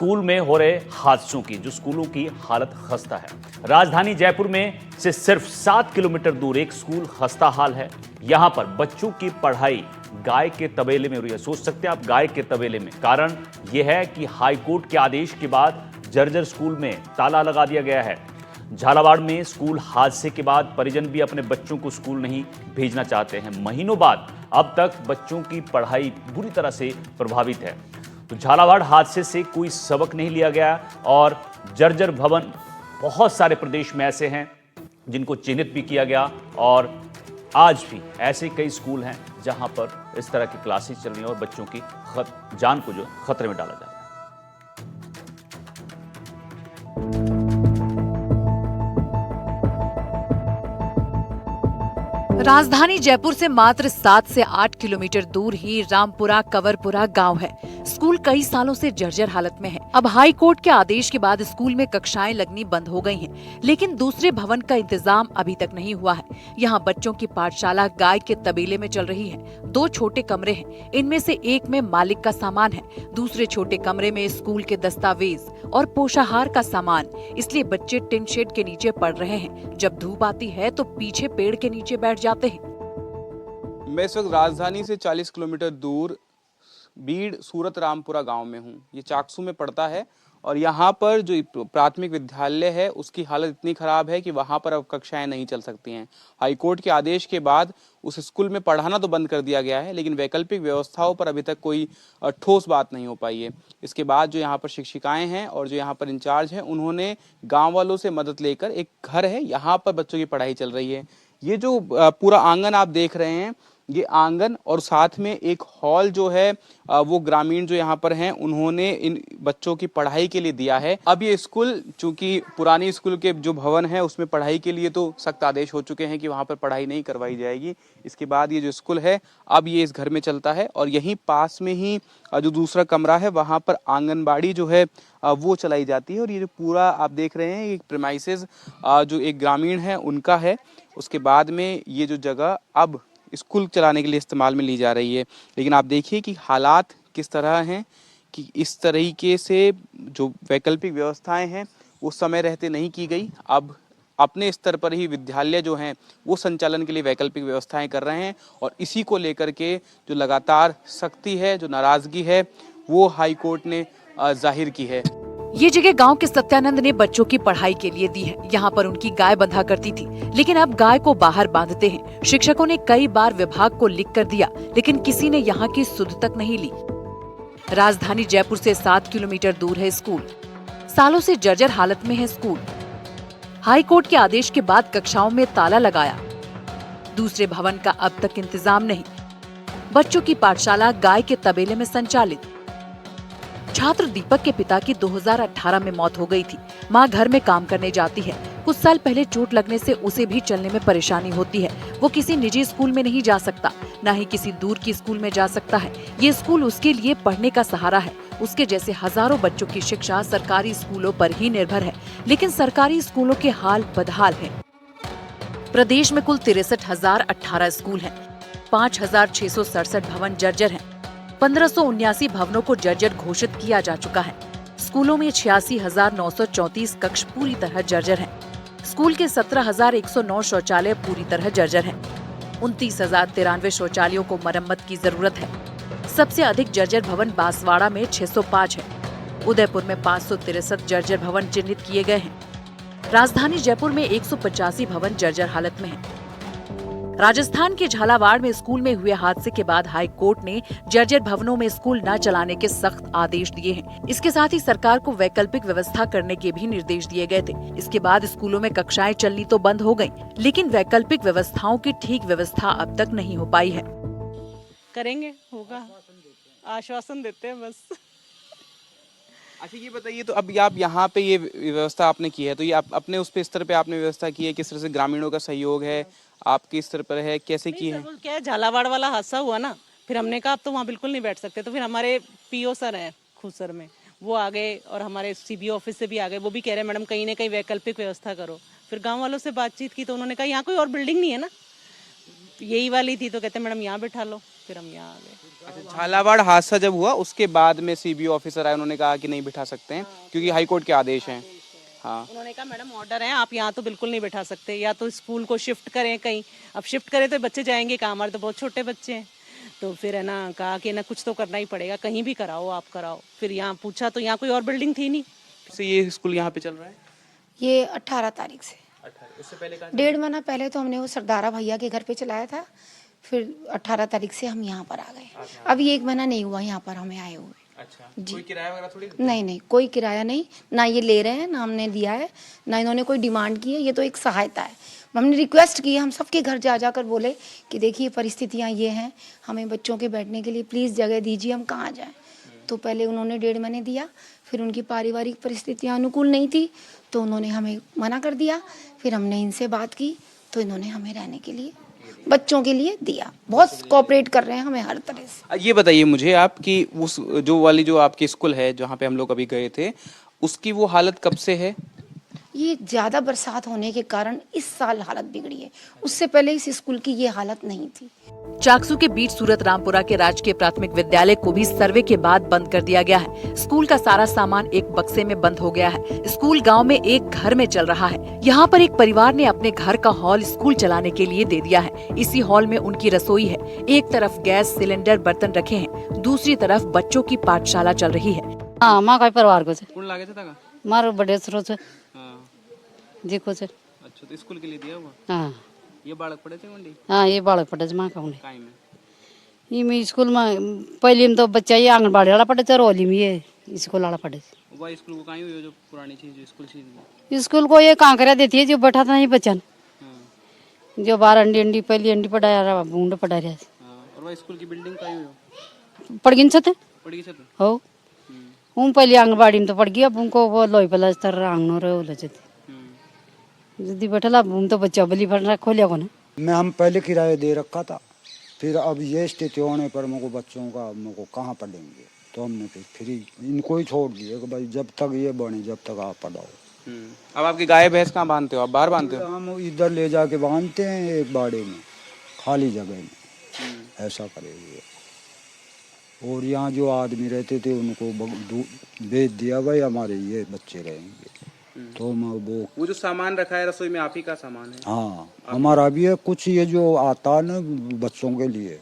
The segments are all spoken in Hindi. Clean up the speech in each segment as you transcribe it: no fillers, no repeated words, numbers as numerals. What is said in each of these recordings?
स्कूल में हो रहे हादसों की, जो स्कूलों की हालत खस्ता है। राजधानी जयपुर में से सिर्फ 7 किलोमीटर दूर एक स्कूल खस्ता हाल है। यहां पर बच्चों की पढ़ाई गाय के तबेले में हो रही है। सोच सकते हैं आप, गाय के तबेले में। कारण यह है कि हाईकोर्ट के आदेश के बाद जर्जर स्कूल में ताला लगा दिया गया है। झालावाड़ में स्कूल हादसे के बाद परिजन भी अपने बच्चों को स्कूल नहीं भेजना चाहते हैं। महीनों बाद अब तक बच्चों की पढ़ाई बुरी तरह से प्रभावित है। तो झालावाड़ हादसे से कोई सबक नहीं लिया गया और जर्जर भवन बहुत सारे प्रदेश में ऐसे हैं जिनको चिन्हित भी किया गया और आज भी ऐसे कई स्कूल हैं जहां पर इस तरह की क्लासेस चल रही हैं और बच्चों की जान को जो खतरे में डाला जा रहा है। राजधानी जयपुर से मात्र 7 से 8 किलोमीटर दूर ही रामपुरा कंवरपुरा गांव है। स्कूल कई सालों से जर्जर हालत में है। अब हाई कोर्ट के आदेश के बाद स्कूल में कक्षाएं लगनी बंद हो गई हैं, लेकिन दूसरे भवन का इंतजाम अभी तक नहीं हुआ है। यहां बच्चों की पाठशाला गाय के तबेले में चल रही है। 2 छोटे कमरे हैं, इनमें से एक में मालिक का सामान है, दूसरे छोटे कमरे में स्कूल के दस्तावेज और पोषाहार का सामान। इसलिए बच्चे टिन शेड के नीचे पढ़ रहे हैं। जब धूप आती है तो पीछे पेड़ के नीचे बैठ जाते हैं। मैं इस वक्त राजधानी से 40 किलोमीटर दूर बीड़ सूरत रामपुरा गांव में हूं। ये चाकसू में पड़ता है और यहाँ पर जो प्राथमिक विद्यालय है उसकी हालत इतनी खराब है कि वहाँ पर अब कक्षाएं नहीं चल सकती हैं। हाईकोर्ट के आदेश के बाद उस स्कूल में पढ़ाना तो बंद कर दिया गया है, लेकिन वैकल्पिक व्यवस्थाओं पर अभी तक कोई ठोस बात नहीं हो पाई है। इसके बाद जो यहाँ पर शिक्षिकाएं हैं और जो यहाँ पर इंचार्ज हैं, उन्होंने गाँव वालों से मदद लेकर एक घर है, यहाँ पर बच्चों की पढ़ाई चल रही है। ये जो पूरा आंगन आप देख रहे हैं, ये आंगन और साथ में एक हॉल जो है वो ग्रामीण जो यहाँ पर हैं उन्होंने इन बच्चों की पढ़ाई के लिए दिया है। अब ये स्कूल, चूंकि पुरानी स्कूल के जो भवन है उसमें पढ़ाई के लिए तो सख्त आदेश हो चुके हैं कि वहाँ पर पढ़ाई नहीं करवाई जाएगी। इसके बाद ये जो स्कूल है अब ये इस घर में चलता है और यहीं पास में ही जो दूसरा कमरा है वहाँ पर आंगनबाड़ी जो है वो चलाई जाती है। और ये जो पूरा आप देख रहे हैं, ये प्रेमाइसेस जो एक ग्रामीण है उनका है। उसके बाद में ये जो जगह अब स्कूल चलाने के लिए इस्तेमाल में ली जा रही है। लेकिन आप देखिए कि हालात किस तरह हैं कि इस तरीके से जो वैकल्पिक व्यवस्थाएं हैं वो समय रहते नहीं की गई। अब अपने स्तर पर ही विद्यालय जो हैं वो संचालन के लिए वैकल्पिक व्यवस्थाएं कर रहे हैं और इसी को लेकर के जो लगातार सख्ती है, जो नाराजगी है, वो हाई कोर्ट ने जाहिर की है। ये जगह गांव के सत्यानंद ने बच्चों की पढ़ाई के लिए दी है। यहाँ पर उनकी गाय बंधा करती थी, लेकिन अब गाय को बाहर बांधते हैं। शिक्षकों ने कई बार विभाग को लिख कर दिया, लेकिन किसी ने यहाँ की सुध तक नहीं ली। राजधानी जयपुर से 7 किलोमीटर दूर है स्कूल। सालों से जर्जर हालत में है स्कूल। हाई कोर्ट के आदेश के बाद कक्षाओं में ताला लगाया। दूसरे भवन का अब तक इंतजाम नहीं। बच्चों की पाठशाला गाय के तबेले में संचालित। छात्र दीपक के पिता की 2018 में मौत हो गई थी। मां घर में काम करने जाती है। कुछ साल पहले चोट लगने से उसे भी चलने में परेशानी होती है। वो किसी निजी स्कूल में नहीं जा सकता, न ही किसी दूर की स्कूल में जा सकता है। ये स्कूल उसके लिए पढ़ने का सहारा है। उसके जैसे हजारों बच्चों की शिक्षा सरकारी स्कूलों पर ही निर्भर है, लेकिन सरकारी स्कूलों के हाल बदहाल है। प्रदेश में कुल 63,018 स्कूल हैं। 5,667 भवन जर्जर हैं। 1579 भवनों को जर्जर घोषित किया जा चुका है। स्कूलों में 86,934 कक्ष पूरी तरह जर्जर हैं। स्कूल के 17,109 शौचालय पूरी तरह जर्जर हैं। 29,093 शौचालयों को मरम्मत की जरूरत है। सबसे अधिक जर्जर भवन बांसवाड़ा में 605 है। उदयपुर में 563 जर्जर भवन चिन्हित किए गए हैं। राजधानी जयपुर में 185 भवन जर्जर हालत में है। राजस्थान के झालावाड़ में स्कूल में हुए हादसे के बाद हाई कोर्ट ने जर्जर भवनों में स्कूल न चलाने के सख्त आदेश दिए हैं। इसके साथ ही सरकार को वैकल्पिक व्यवस्था करने के भी निर्देश दिए गए थे। इसके बाद स्कूलों में कक्षाएं चलनी तो बंद हो गयी, लेकिन वैकल्पिक व्यवस्थाओं की ठीक व्यवस्था अब तक नहीं हो पाई है। करेंगे, होगा, आश्वासन देते हैं बस। अच्छा ये बताइए, तो अब आप यहाँ पे ये व्यवस्था आपने की है, तो ये आप अपने उस पे स्तर पे आपने व्यवस्था की है, किस तरह से ग्रामीणों का सहयोग है, आपके स्तर पर है, कैसे की है? क्या है, झालावाड़ वाला हादसा हुआ ना, फिर हमने कहा अब तो वहाँ बिल्कुल नहीं बैठ सकते, तो फिर हमारे पीओ सर हैं खुसर में, वो आ गए और हमारे सीबीओ ऑफिस से भी आ गए। वो भी कह रहे हैं मैडम कहीं ना कहीं वैकल्पिक व्यवस्था करो। फिर गाँव वालों से बातचीत की तो उन्होंने कहा यहाँ कोई और बिल्डिंग नहीं है ना, यही वाली थी, तो कहते मैडम यहाँ बैठा लो। फिर हम यहाँ आ गए। अच्छा, झालावाड़ हादसा जब हुआ उसके बाद में सीबीओ ऑफिसर आए, उन्होंने कहा कि नहीं बिठा सकते हैं क्योंकि हाई कोर्ट के आदेश हैं। हाँ, उन्होंने कहा मैडम ऑर्डर है, आप यहाँ तो बिल्कुल नहीं बैठा सकते, या तो स्कूल को शिफ्ट करें कहीं। अब शिफ्ट करें तो बच्चे जाएंगे कहाँ, हमारे तो बहुत छोटे बच्चे हैं। तो फिर है ना कहा कि ना कुछ तो करना ही पड़ेगा, कहीं भी कराओ आप कराओ। फिर यहाँ पूछा तो यहाँ कोई और बिल्डिंग थी नहीं। से ये स्कूल यहाँ पे चल रहा है ये 18 तारीख से। 18, उससे पहले कहाँ? 1.5 महीना पहले तो हमने वो सरदारा भैया के घर पे चलाया था, फिर 18 तारीख से हम यहाँ पर आ गए। अभी 1 महीना नहीं हुआ यहाँ पर हमें आए हुए। अच्छा, कोई किराया वगैरह थोड़ी? नहीं, कोई किराया नहीं, ना ये ले रहे हैं, ना हमने दिया है, ना इन्होंने कोई डिमांड की है। ये तो एक सहायता है। हमने रिक्वेस्ट की है, हम सबके घर जा जाकर बोले कि देखिए परिस्थितियाँ ये हैं, हमें बच्चों के बैठने के लिए प्लीज़ जगह दीजिए, हम कहाँ जाएं। तो पहले उन्होंने 1.5 महीने दिया, फिर उनकी पारिवारिक परिस्थितियाँ अनुकूल नहीं थी तो उन्होंने हमें मना कर दिया। फिर हमने इनसे बात की तो इन्होंने हमें रहने के लिए, बच्चों के लिए दिया। बहुत कोऑपरेट कर रहे हैं हमें हर तरह से। ये बताइए मुझे आप कि उस जो आपकी स्कूल है जहाँ पे हम लोग अभी गए थे, उसकी वो हालत कब से है? ये ज़्यादा बरसात होने के कारण इस साल हालत बिगड़ी है, उससे पहले इस स्कूल की ये हालत नहीं थी। चाकसू के बीच सूरत रामपुरा के राजकीय प्राथमिक विद्यालय को भी सर्वे के बाद बंद कर दिया गया है। स्कूल का सारा सामान एक बक्से में बंद हो गया है। स्कूल गांव में एक घर में चल रहा है। यहाँ पर एक परिवार ने अपने घर का हॉल स्कूल चलाने के लिए दे दिया है। इसी हॉल में उनकी रसोई है। एक तरफ गैस सिलेंडर बर्तन रखे हैं, दूसरी तरफ बच्चों की पाठशाला चल रही है। हाँ, माँ का परिवार को कौन लागे थे ताका? मारो बड़े स्रोत से हाँ, देखो से। अच्छा, तो स्कूल के लिए दिया हुआ? हाँ ये बालक पढ़े थे मंडी हाँ, ये बालक पढ़े माँ का उन्हें काई में? ये मैं स्कूल में पहले में तो बच्चा ये आंगनबाड़ी वाला पढ़े थे, रोली में ये स्कूल वाला पढ़े थे। वो स्कूल को कहीं हुई जो पुरानी चीज जो स्कूल चीज? स्कूल को ये कांकरिया देती है जो बैठा था नहीं बच्चन, हाँ, जो बाहर अंडी अंडी पहली अंडी पढ़ाया रहा बूंद पढ़ा रहा हाँ, और वो स्कूल की बिल्डिंग कहीं हुई पढ़ गिन सकते पड़ी छत? हो। हूँ पहले आंगनबाड़ी में तो पढ़ गया, अब उनको वो लोई पलस्तर आंगनो रहे हो लचते जल्दी बैठला बूम तो बच्चा बली पढ़ रहा खोलिया को ना। मैं हम पहले किराया दे रखा था, फिर अब ये स्थिति होने पर मुझको बच्चों का मुझको कहाँ पढ़ेंगे, तो हमने फिर फ्री इनको ही छोड़ दिए कि भाई जब तक ये बने जब तक आप पढ़ाओ। अब आपकी गाय भैंस कहाँ बांधते हो? आप बाहर बांधते हो? हम इधर ले जाके बांधते हैं एक बाड़े में, खाली जगह में, ऐसा करेंगे। और यहाँ जो आदमी रहते थे उनको बेच दिया, भाई हमारे ये बच्चे रहेंगे। तो मैं वो जो सामान रखा है रसोई में आप ही का सामान है? हाँ, हमारा भी है कुछ। ये जो आता है ना बच्चों के लिए,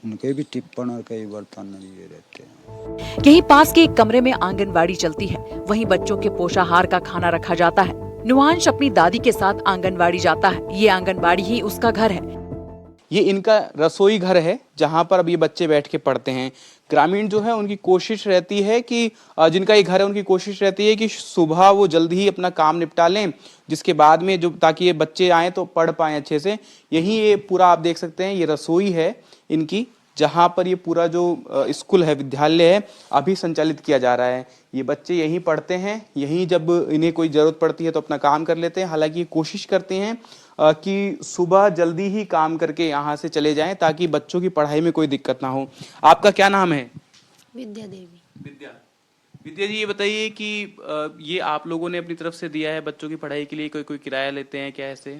उनके भी टिप्पण और कई बर्तन ये रहते हैं। यहीं पास के एक कमरे में आंगनबाड़ी चलती है। वहीं बच्चों के पोषाहार का खाना रखा जाता है। नुआंश अपनी दादी के साथ आंगनबाड़ी जाता है। ये आंगनबाड़ी ही उसका घर है। ये इनका रसोई घर है जहाँ पर अब ये बच्चे बैठ के पढ़ते हैं। ग्रामीण जो है उनकी कोशिश रहती है कि जिनका ये घर है उनकी कोशिश रहती है कि सुबह वो जल्दी ही अपना काम निपटा लें, जिसके बाद में जो ताकि ये बच्चे आएँ तो पढ़ पाएँ अच्छे से। यही ये पूरा आप देख सकते हैं, ये रसोई है इनकी, जहाँ पर ये पूरा जो स्कूल है, विद्यालय है, अभी संचालित किया जा रहा है। ये बच्चे यहीं पढ़ते हैं, यहीं जब इन्हें कोई ज़रूरत पड़ती है तो अपना काम कर लेते हैं। हालांकि ये कोशिश करते हैं कि सुबह जल्दी ही काम करके यहाँ से चले जाएं ताकि बच्चों की पढ़ाई में कोई दिक्कत ना हो। आपका क्या नाम है? विद्या देवी। विद्या जी, ये बताइए कि ये आप लोगों ने अपनी तरफ से दिया है बच्चों की पढ़ाई के लिए, कोई किराया लेते हैं क्या ऐसे?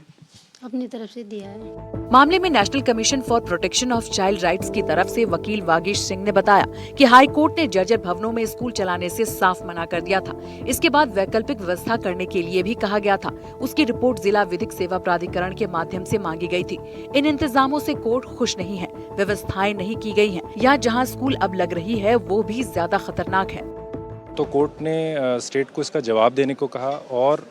अपनी तरफ से दिया है। मामले में national commission for protection of child rights की तरफ से वकील वागीश सिंह ने बताया कि हाई कोर्ट ने जर्जर भवनों में स्कूल चलाने से साफ मना कर दिया था। इसके बाद वैकल्पिक व्यवस्था करने के लिए भी कहा गया था। उसकी रिपोर्ट जिला विधिक सेवा प्राधिकरण के माध्यम से मांगी गई थी। इन इंतजामों से कोर्ट खुश नहीं है। व्यवस्थाएं नहीं की गई हैं या जहाँ स्कूल अब लग रही है वो भी ज्यादा खतरनाक है। तो कोर्ट ने स्टेट को इसका जवाब देने को कहा और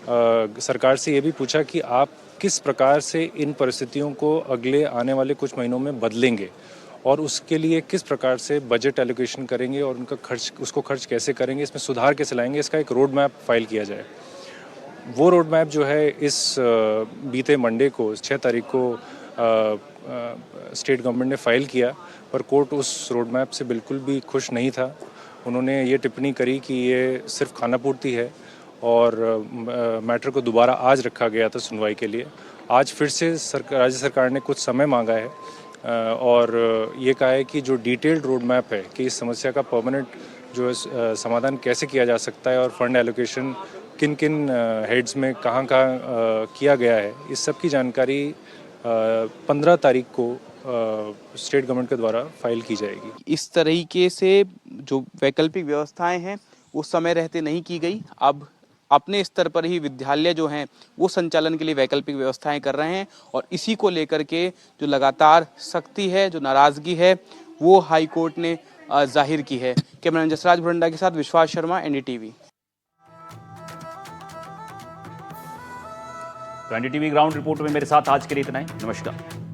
सरकार से ये भी पूछा कि आप किस प्रकार से इन परिस्थितियों को अगले आने वाले कुछ महीनों में बदलेंगे और उसके लिए किस प्रकार से बजट एलोकेशन करेंगे और उनका उसको खर्च कैसे करेंगे, इसमें सुधार कैसे लाएंगे, इसका एक रोड मैप फाइल किया जाए। वो रोड मैप जो है इस बीते मंडे को 6 तारीख को स्टेट गवर्नमेंट ने फाइल किया, पर कोर्ट उस रोड मैप से बिल्कुल भी खुश नहीं था। उन्होंने ये टिप्पणी करी कि ये सिर्फ खानापूर्ति है और मैटर को दोबारा आज रखा गया था सुनवाई के लिए। आज फिर से राज्य सरकार ने कुछ समय मांगा है और ये कहा है कि जो डिटेल्ड रोड मैप है कि इस समस्या का परमानेंट जो है समाधान कैसे किया जा सकता है और फंड एलोकेशन किन किन हेड्स में कहाँ किया गया है, इस सब की जानकारी 15 तारीख को स्टेट गवर्नमेंट के द्वारा फाइल की जाएगी। इस तरीके से जो वैकल्पिक व्यवस्थाएं हैं वो समय रहते नहीं की गई। अब अपने स्तर पर ही विद्यालय जो हैं वो संचालन के लिए वैकल्पिक व्यवस्थाएं कर रहे हैं और इसी को लेकर के जो लगातार सख्ती है, जो नाराजगी है, वो हाई कोर्ट ने जाहिर की है। कैमरामैन जसराज भुरंडा के साथ विश्वास शर्मा, एनडीटीवी। तो एनडीटीवी ग्राउंड रिपोर्ट में मेरे साथ आज के लिए इतना ही। नमस्कार।